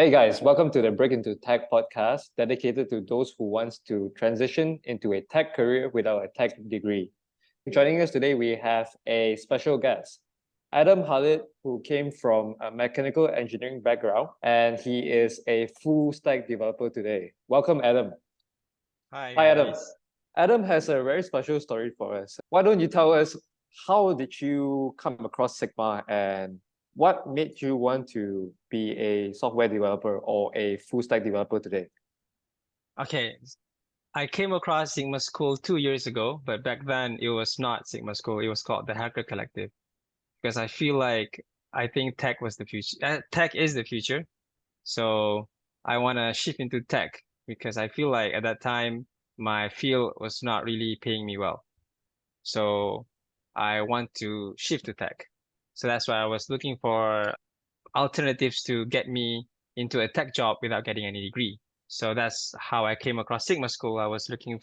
Hey guys, welcome to the Break into Tech podcast, dedicated to those who wants to transition into a tech career without a tech degree. Joining us today, we have a special guest, Adam Khalid, who came from a mechanical engineering background, and he is a full stack developer today. Welcome, Adam. Hi Hi, Adam. guys. Adam has a very special story for us. Why don't you tell us how did you come across Sigma and what made you want to be a software developer or a full stack developer today? Okay, I came across Sigma School 2 years ago, but back then it was not Sigma School. It was called the Hacker Collective because I feel like I think tech was the future. Tech is the future. So I want to shift into tech because I feel like at that time my field was not really paying me well. So I want to shift to tech. So that's why I was looking for alternatives to get me into a tech job without getting any degree. So that's how I came across Sigma School. I was looking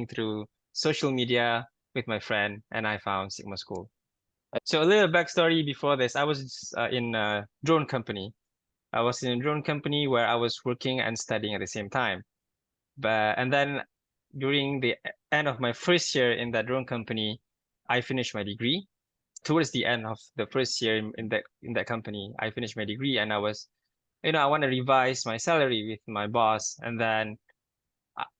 through social media with my friend and I found Sigma School. So a little backstory before this, I was in a drone company. I was in a drone company where I was working and studying at the same time. And then during the end of my first year in that drone company, I finished my degree. Towards the end of the first year in that company, I finished my degree and I want to revise my salary with my boss. And then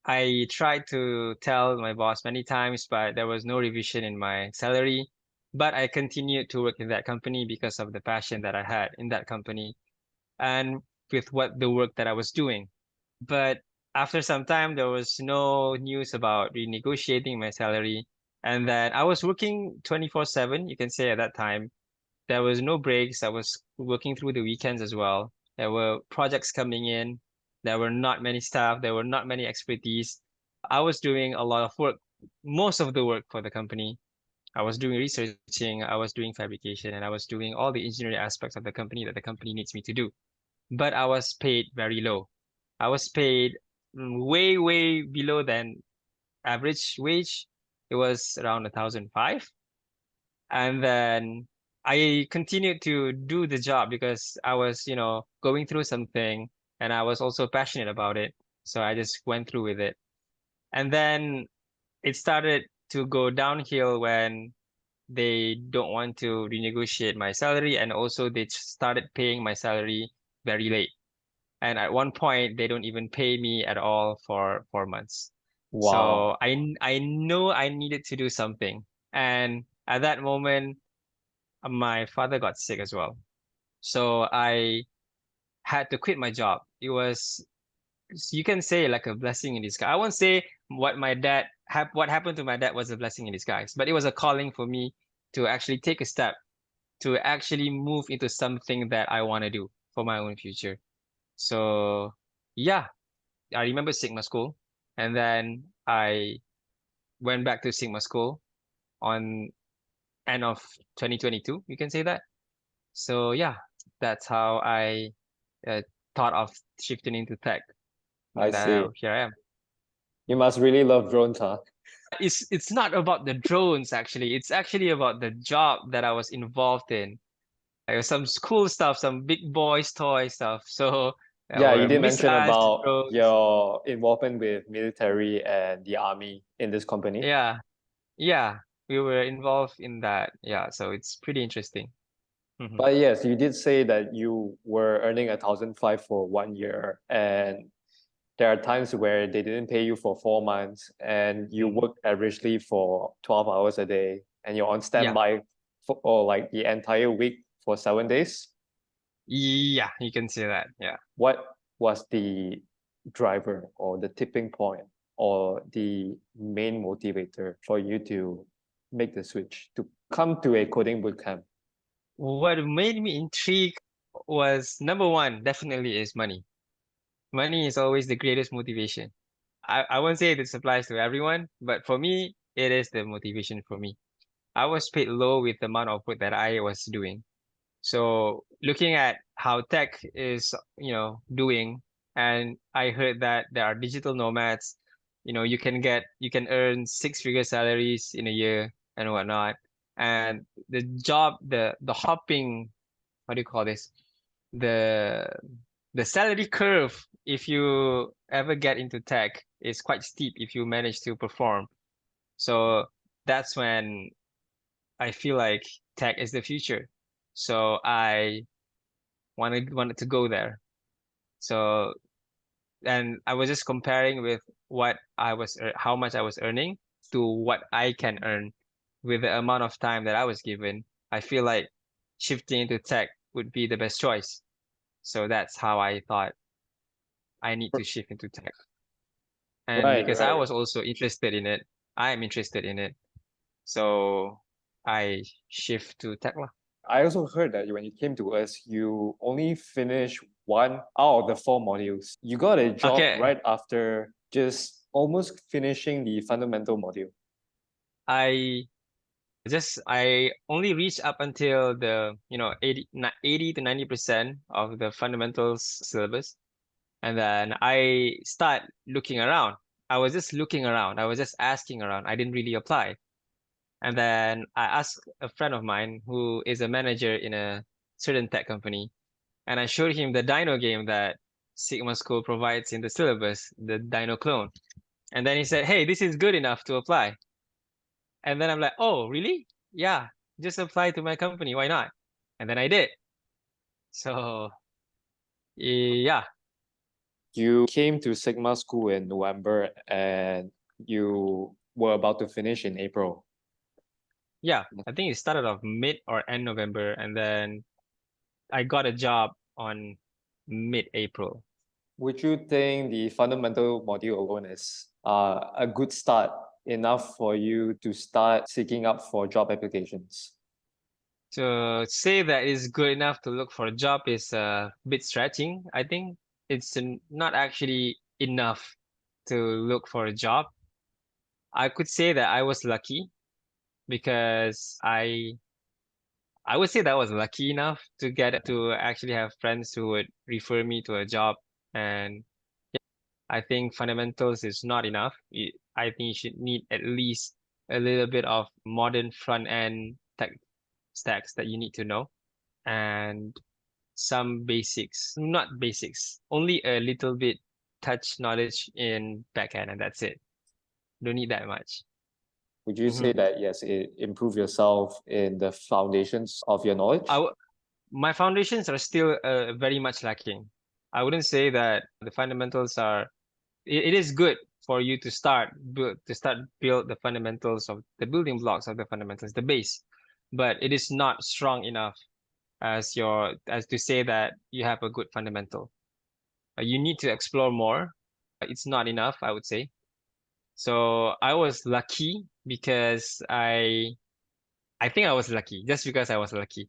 I tried to tell my boss many times, but there was no revision in my salary. But I continued to work in that company because of the passion that I had in that company and with what the work that I was doing. But after some time, there was no news about renegotiating my salary. And then I was working 24/7, you can say at that time. There was no breaks. I was working through the weekends as well. There were projects coming in. There were not many staff. There were not many expertise. I was doing a lot of work, most of the work for the company. I was doing researching, I was doing fabrication, and I was doing all the engineering aspects of the company that the company needs me to do. But I was paid very low. I was paid way, way below than average wage. It was around 1,005. And then I continued to do the job because I was, going through something and I was also passionate about it. So I just went through with it. And then it started to go downhill when they don't want to renegotiate my salary and also they started paying my salary very late. And at one point, they don't even pay me at all for 4 months. Wow. So I know I needed to do something. And at that moment, my father got sick as well. So I had to quit my job. It was, you can say like a blessing in disguise. I won't say what happened to my dad was a blessing in disguise, but it was a calling for me to actually take a step, to actually move into something that I want to do for my own future. So yeah, I remember Sigma School. And then I went back to Sigma School on end of 2022. You can say that. So yeah, that's how I uh, thought of shifting into tech. I see. Now here I am. You must really love drones, huh? It's not about the drones actually. It's actually about the job that I was involved in. Like some cool stuff, some big boys toy stuff. So there Yeah, you were did mention missiles, about drones. your involvement with military and the army in this company. Yeah, yeah, we were involved in that. Yeah, so it's pretty interesting. Hmm. But yes, you did say that you were earning 1,005 for 1 year, and there are times where they didn't pay you for 4 months, and you Hmm. work averagely for 12 hours a day, and you're on Yeah, standby for or like the entire week for 7 days. yeah, you can say that. Yeah. What was the driver or the tipping point or the main motivator for you to make the switch to come to a coding bootcamp? What made me intrigued was number one, definitely is money. Money is always the greatest motivation. I won't say this applies to everyone, but for me, it is the motivation for me. I was paid low with the amount of work that I was doing. So looking at how tech is, doing, and I heard that there are digital nomads, you can earn six-figure salaries in a year and whatnot. And the job, the hopping, what do you call this? The the salary curve, if you ever get into tech, is quite steep if you manage to perform. So that's when I feel like tech is the future. So I wanted to go there. So and I was just comparing with how much I was earning to what I can earn with the amount of time that I was given. I feel like shifting into tech would be the best choice. So that's how I thought I need to shift into tech. And Right, because I right. was also interested in it, I am interested in it. So I shift to tech lah. I also heard that when you came to us, you only finished one out of the four modules. You got a job Okay, right after just almost finishing the fundamental module. I I only reached up until the 80 to 90% of the fundamentals syllabus, and then I start looking around. I was just looking around. I was just asking around. I didn't really apply. And then I asked a friend of mine who is a manager in a certain tech company, and I showed him the Dino game that Sigma School provides in the syllabus, the Dino clone. And then he said, "Hey, this is good enough to apply." And then I'm like, "Oh, really? Yeah, just apply to my company. Why not?" And then I did. So, yeah, You came to Sigma School in November and you were about to finish in April. yeah. I think it started off mid or end November, and then I got a job on mid-April. Would you think the fundamental module alone is a good start enough for you to start seeking up for job applications? To say that is good enough to look for a job is a bit stretching. I think it's not actually enough to look for a job. I could say that I was lucky because I would say that I was lucky enough to get to actually have friends who would refer me to a job. And I think fundamentals is not enough. I think you should need at least a little bit of modern front end tech stacks that you need to know, and some basics, not basics, only a little bit touch knowledge in backend, and that's it. Don't need that much. Would you say Mhm. that yes, it improve yourself in the foundations of your knowledge? My foundations are still very much lacking. I wouldn't say that the fundamentals are. It is good for you to build the fundamentals of the building blocks of the fundamentals, the base, but it is not strong enough as to say that you have a good fundamental. You need to explore more. It's not enough, I would say. So I was lucky because I think I was lucky just because I was lucky.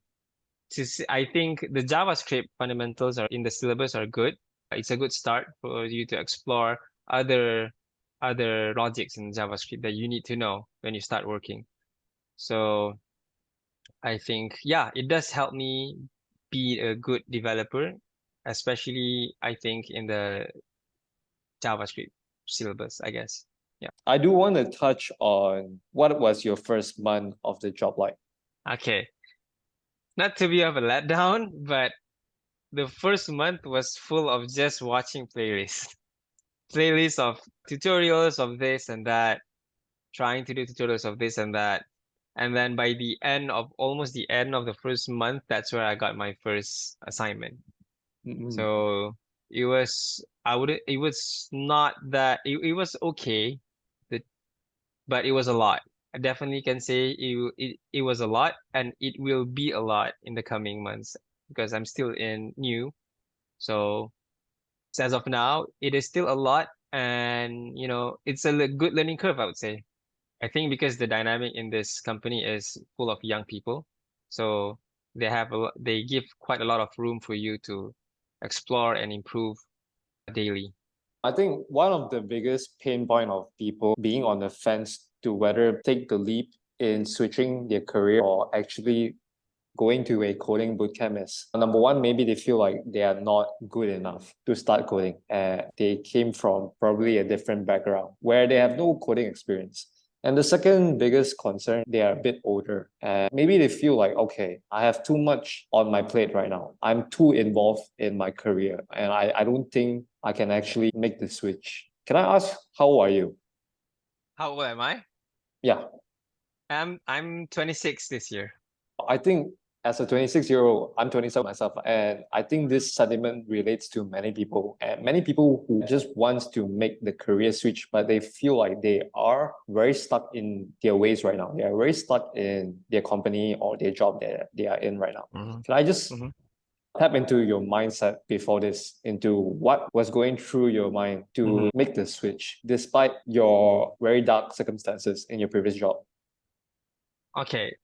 I think the JavaScript fundamentals are in the syllabus are good. It's a good start for you to explore other other logics in JavaScript that you need to know when you start working. So I think, yeah, it does help me be a good developer, especially I think in the JavaScript syllabus, I guess. Yeah. I do want to touch on what was your first month of the job like. Okay. Not to be of a letdown, but the first month was full of just watching playlists. Playlists of tutorials of this and that, trying to do tutorials of this and that. And then by almost the end of the first month, that's where I got my first assignment. Mm-mm. So it was not that, it was okay, the, but it was a lot. I definitely can say it was a lot, and it will be a lot in the coming months because I'm still in new. So as of now, it is still a lot, and it's a good learning curve, I would say. I think because the dynamic in this company is full of young people, so they give quite a lot of room for you to explore and improve daily. I think one of the biggest pain point of people being on the fence to whether take the leap in switching their career or actually going to a coding bootcamp is number one, maybe they feel like they are not good enough to start coding. They came from probably a different background where they have no coding experience. And the second biggest concern, they are a bit older and maybe they feel like, okay, I have too much on my plate right now. I'm too involved in my career and I don't think I can actually make the switch. Can I ask, how old are you? How old am I? Yeah, I'm 26 this year. I think as a 26-year-old, I'm 27 myself, and I think this sentiment relates to many people and many people who just wants to make the career switch, but they feel like they are very stuck in their ways right now. They are very stuck in their company or their job that they are in right now. Mhm. Can I just Mhm. tap into your mindset before this, into what was going through your mind to Mhm. make the switch despite your very dark circumstances in your previous job? Okay,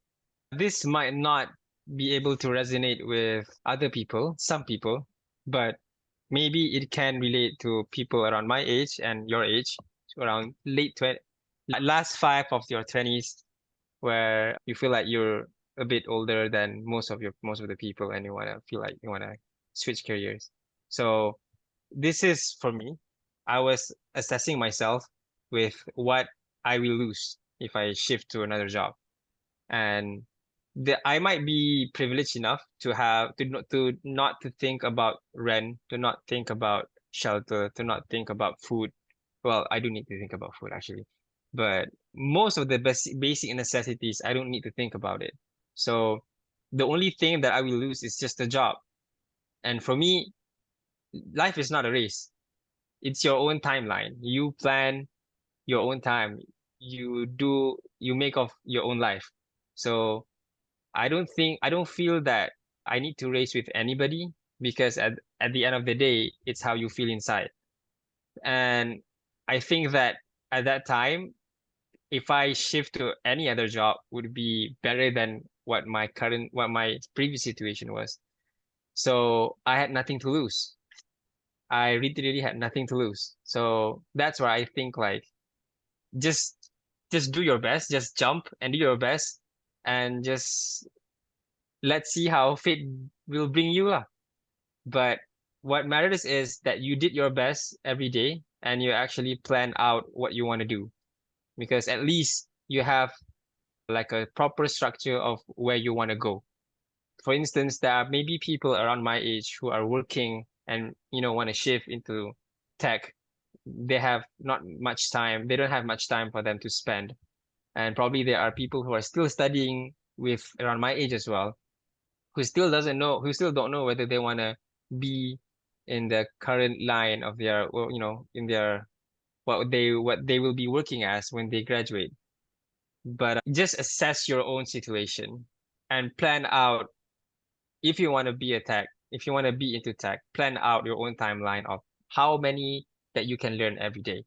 this might not be able to resonate with other people, some people, but maybe it can relate to people around my age and your age, around late 20, last five of your 20s, where you feel like you're a bit older than most of the people and you want to feel like you want to switch careers. So this is for me. I was assessing myself with what I will lose if I shift to another job. And I might be privileged enough to have to not to think about rent, to not think about shelter, to not think about food. Well, I do need to think about food actually, but most of the basic necessities, I don't need to think about it. So the only thing that I will lose is just a job. And for me, life is not a race. It's your own timeline. You plan your own time. You make of your own life. So I don't feel that I need to race with anybody because at the end of the day, it's how you feel inside. And I think that at that time, if I shift to any other job would be better than what my previous situation was. So I had nothing to lose. I really had nothing to lose. So that's why I think like just just do your best, just jump and do your best and just let's see how fate will bring you lah. But what matters is that you did your best every day and you actually plan out what you want to do because at least you have like a proper structure of where you want to go. For instance, there are maybe people around my age who are working and want to shift into tech. They have not much time. They don't have much time for them to spend. And probably there are people who are still studying with around my age as well who still don't know whether they want to be in the current line of their, well, in their what they will be working as when they graduate. But just assess your own situation and plan out if you want to be a tech, if you want to be into tech, plan out your own timeline of how many that you can learn every day.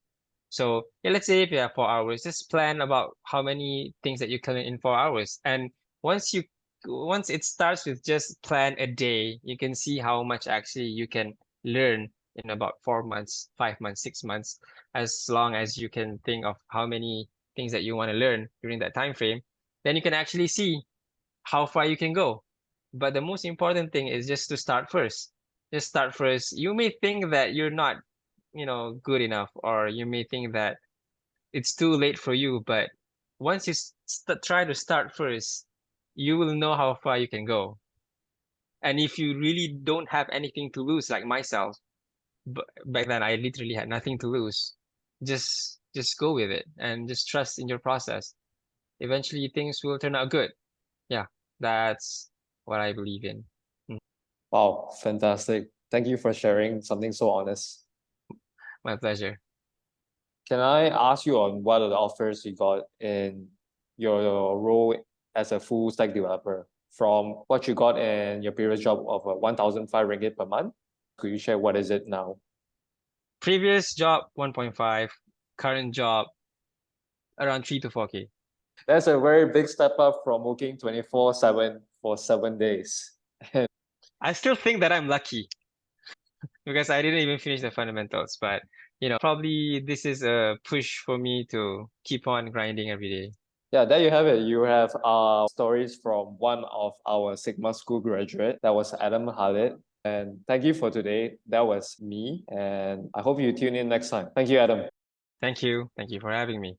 So yeah, let's say if you have 4 hours, just plan about how many things that you can learn in 4 hours. And once you once it starts with just plan a day, you can see how much actually you can learn in about 4 months, 5 months, 6 months, as long as you can think of how many things that you want to learn during that time frame, then you can actually see how far you can go. But the most important thing is just to start first. Just start first. You may think that you're not good enough, or you may think that it's too late for you, but once you try to start first, you will know how far you can go. And if you really don't have anything to lose, like myself, but back then I literally had nothing to lose. Just go with it and just trust in your process. Eventually things will turn out good. Yeah, that's what I believe in. Wow, fantastic. Thank you for sharing something so honest. My pleasure. Can I ask you on what are the offers you got in your role as a full stack developer from what you got in your previous job of 1,005 ringgit per month? Could you share what is it now? Previous job 1.5, current job around 3 to 4K. That's a very big step up from working 24/7 for 7 days. I still think that I'm lucky because I didn't even finish the fundamentals, but probably this is a push for me to keep on grinding every day. Yeah, there you have it. You have stories from one of our Sigma School graduate. That was Adam Khalid. And thank you for today. That was me. And I hope you tune in next time. Thank you, Adam. Thank you. Thank you for having me.